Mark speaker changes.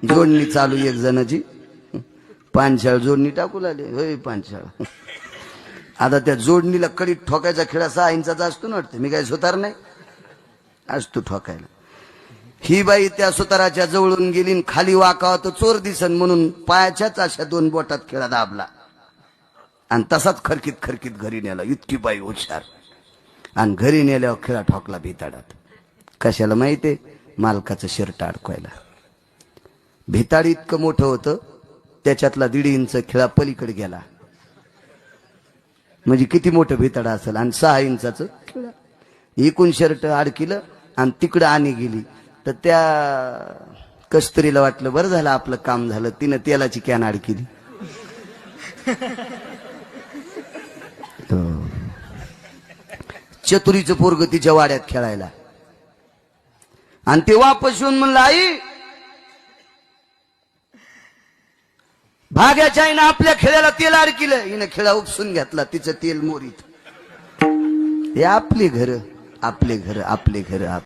Speaker 1: जोडणी चालू एक जणाची, पानशाळ जोडणी टाकू लागले. होय पानशाळ. आता त्या जोडणीला कडीत ठोकायचा खेळा 6 इंचाचा असतो ना वाटतं, मी काय सुतार नाही, असतो ठोकायला. ही बाई त्या सुताराच्या जवळून गेली आणि खाली वाकावा तर चोर दिसन म्हणून पायाच्याच अशा 2 बोटात खेळा दाबला आणि तसाच खरकीत खरकीत घरी नेला. इतकी बाई हुशार. आणि घरी नेल्यावर खेळा ठोकला भिताडात. कशाला माहितीये? मालकाचं शर्ट अडकवायला. भिताड इतकं मोठं होतं, त्याच्यातला 1.5 इंच खेळा पलीकडे गेला. म्हणजे किती मोठं भिताड असेल. आणि 6 इंचाचं खेळा इकून शर्ट अडकिलं आणि तिकडं आणि गेली. तर त्या कस्तुरीला वाटलं बरं झालं आपलं काम झालं, तिनं तेलाची कॅन अडकिली. चतुरीचं पोरग तिच्या वाड्यात खेळायला आणि ते वापस येऊन म्हणलं, आई भाग्याच्या आईनं आपल्या खेळाला तेल अडकिलं. हिनं खेळा उपसून घेतला, तिचं तेल मोरीत. हे आपले घर, आपले घर, आपले घर.